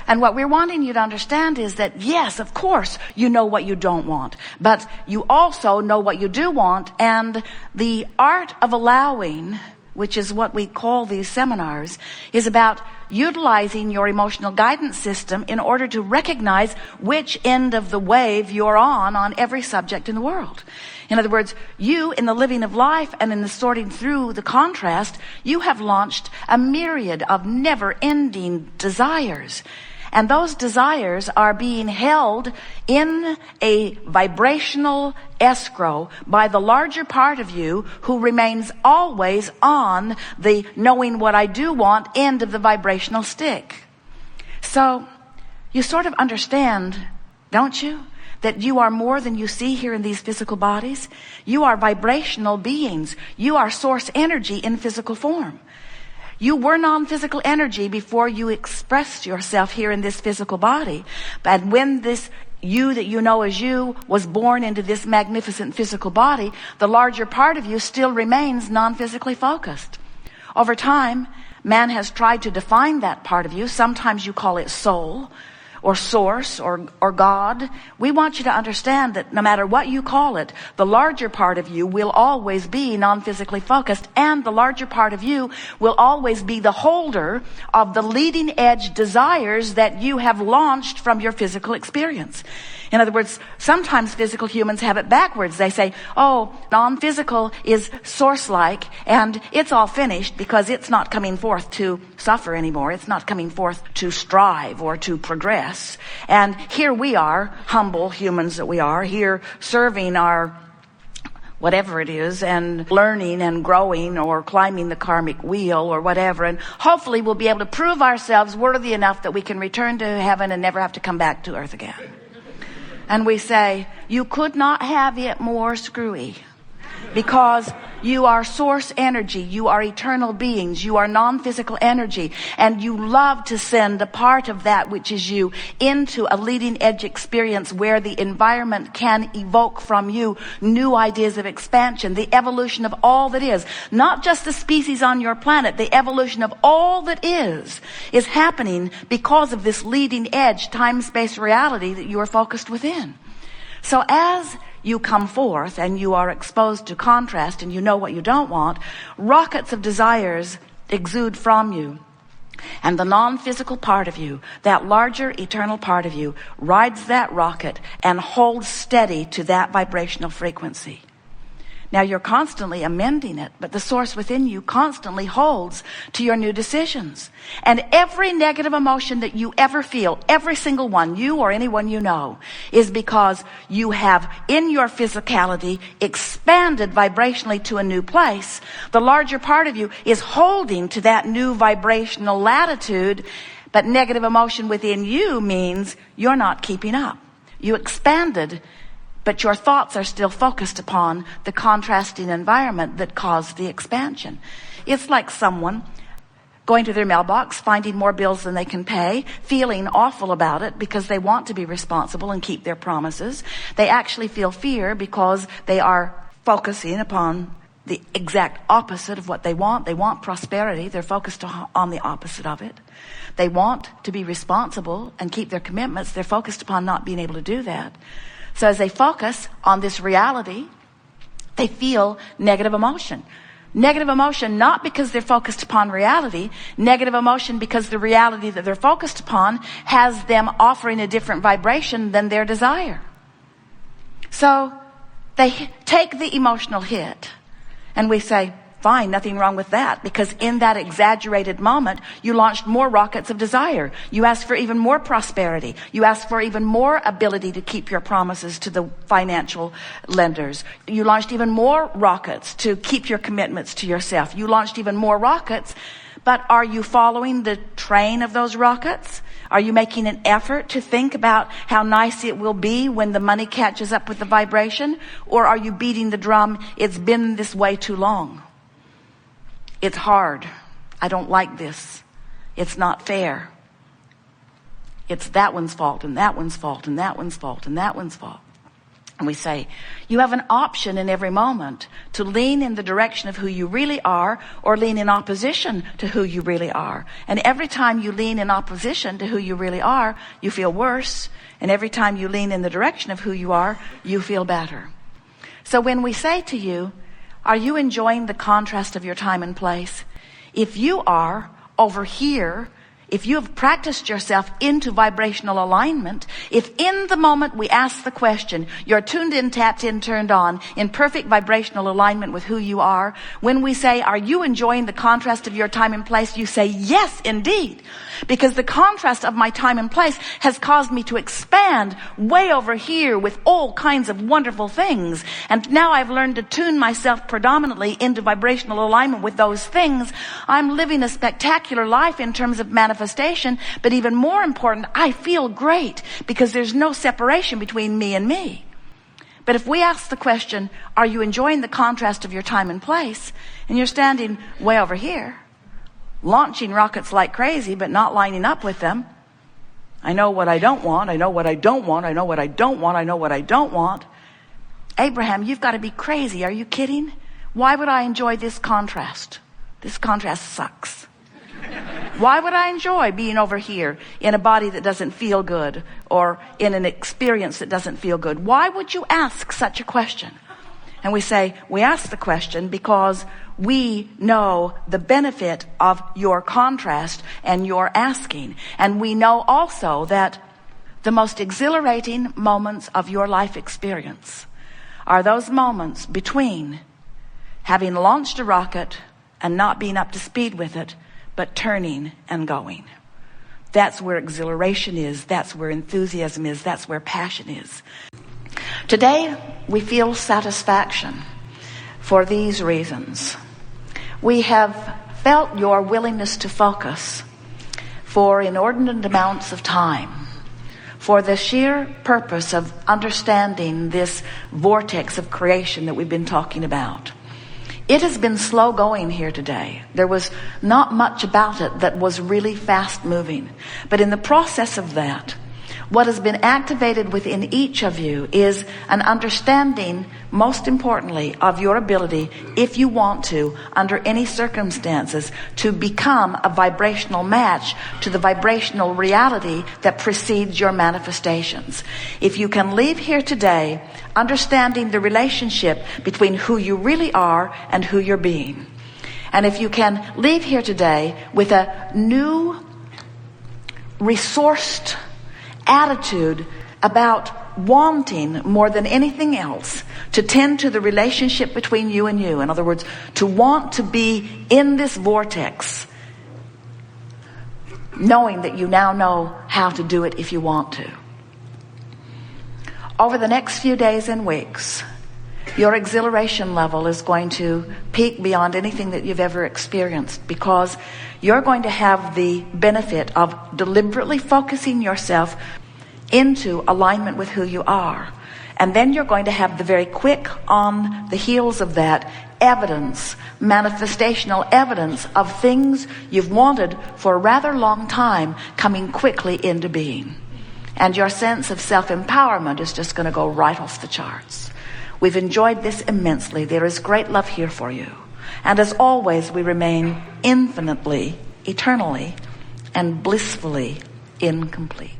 And what we're wanting you to understand is that, yes, of course, you know what you don't want, but you also know what you do want. And the art of allowing, which is what we call these seminars, is about utilizing your emotional guidance system in order to recognize which end of the wave you're on every subject in the world. In other words, you, in the living of life and in the sorting through the contrast, you have launched a myriad of never-ending desires. And those desires are being held in a vibrational escrow by the larger part of you, who remains always on the knowing what I do want end of the vibrational stick. So you sort of understand, don't you, that you are more than you see here in these physical bodies? You are vibrational beings. You are source energy in physical form. You were non-physical energy before you expressed yourself here in this physical body. But when this you that you know as you was born into this magnificent physical body, the larger part of you still remains non-physically focused. Over time, man has tried to define that part of you. Sometimes you call it soul, or source, or God. We want you to understand that no matter what you call it, the larger part of you will always be non-physically focused, and the larger part of you will always be the holder of the leading edge desires that you have launched from your physical experience. In other words, sometimes physical humans have it backwards. They say, oh, non-physical is source-like, and it's all finished because it's not coming forth to suffer anymore. It's not coming forth to strive or to progress. And here we are, humble humans that we are, here serving our whatever it is, and learning and growing or climbing the karmic wheel or whatever. And hopefully we'll be able to prove ourselves worthy enough that we can return to heaven and never have to come back to earth again. And we say, you could not have it more screwy, because you are source energy, you are eternal beings, you are non-physical energy, and you love to send a part of that which is you into a leading edge experience where the environment can evoke from you new ideas of expansion, the evolution of all that is, not just the species on your planet, the evolution of all that is happening because of this leading edge time-space reality that you are focused within. So as you come forth and you are exposed to contrast and you know what you don't want, rockets of desires exude from you. And the non-physical part of you, that larger eternal part of you, rides that rocket and holds steady to that vibrational frequency. Now you're constantly amending it, but the source within you constantly holds to your new decisions. And every negative emotion that you ever feel, every single one, you or anyone you know, is because you have in your physicality expanded vibrationally to a new place. The larger part of you is holding to that new vibrational latitude, but negative emotion within you means you're not keeping up. You expanded, but your thoughts are still focused upon the contrasting environment that caused the expansion. It's like someone going to their mailbox, finding more bills than they can pay, feeling awful about it because they want to be responsible and keep their promises. They actually feel fear because they are focusing upon the exact opposite of what they want. They want prosperity. They're focused on the opposite of it. They want to be responsible and keep their commitments. They're focused upon not being able to do that. So as they focus on this reality, they feel negative emotion. Negative emotion not because they're focused upon reality, negative emotion because the reality that they're focused upon has them offering a different vibration than their desire. So they take the emotional hit, and we say, fine, nothing wrong with that, because in that exaggerated moment, you launched more rockets of desire. You asked for even more prosperity. You asked for even more ability to keep your promises to the financial lenders. You launched even more rockets to keep your commitments to yourself. You launched even more rockets, but are you following the train of those rockets? Are you making an effort to think about how nice it will be when the money catches up with the vibration? Or are you beating the drum, it's been this way too long? It's hard. I don't like this. It's not fair. It's that one's fault, and that one's fault, and that one's fault, and that one's fault. And we say, you have an option in every moment to lean in the direction of who you really are or lean in opposition to who you really are. And every time you lean in opposition to who you really are, you feel worse. And every time you lean in the direction of who you are, you feel better. So when we say to you, are you enjoying the contrast of your time and place? If you are over here, if you have practiced yourself into vibrational alignment, if in the moment we ask the question, you're tuned in, tapped in, turned on, in perfect vibrational alignment with who you are, when we say, are you enjoying the contrast of your time and place? You say, yes, indeed. Because the contrast of my time and place has caused me to expand way over here with all kinds of wonderful things. And now I've learned to tune myself predominantly into vibrational alignment with those things. I'm living a spectacular life in terms of manifestation, but even more important, I feel great because there's no separation between me and me. But if we ask the question, are you enjoying the contrast of your time and place? And you're standing way over here, launching rockets like crazy, but not lining up with them. I know what I don't want. I know what I don't want. I know what I don't want. I know what I don't want. Abraham, you've got to be crazy. Are you kidding? Why would I enjoy this contrast? This contrast sucks. Why would I enjoy being over here in a body that doesn't feel good or in an experience that doesn't feel good? Why would you ask such a question? And we say, we ask the question because we know the benefit of your contrast and your asking. And we know also that the most exhilarating moments of your life experience are those moments between having launched a rocket and not being up to speed with it, but turning and going. That's where exhilaration is. That's where enthusiasm is. That's where passion is. Today, we feel satisfaction for these reasons. We have felt your willingness to focus for inordinate amounts of time, for the sheer purpose of understanding this vortex of creation that we've been talking about. It has been slow going here today. There was not much about it that was really fast moving. But in the process of that, what has been activated within each of you is an understanding, most importantly, of your ability, if you want to, under any circumstances, to become a vibrational match to the vibrational reality that precedes your manifestations. If you can leave here today understanding the relationship between who you really are and who you're being, and if you can leave here today with a new, resourced attitude about wanting more than anything else to tend to the relationship between you and you. In other words, to want to be in this vortex, knowing that you now know how to do it if you want to. Over the next few days and weeks, your exhilaration level is going to peak beyond anything that you've ever experienced, because you're going to have the benefit of deliberately focusing yourself into alignment with who you are. And then you're going to have the very quick on the heels of that evidence, manifestational evidence of things you've wanted for a rather long time coming quickly into being. And your sense of self-empowerment is just going to go right off the charts. We've enjoyed this immensely. There is great love here for you. And as always, we remain infinitely, eternally, and blissfully incomplete.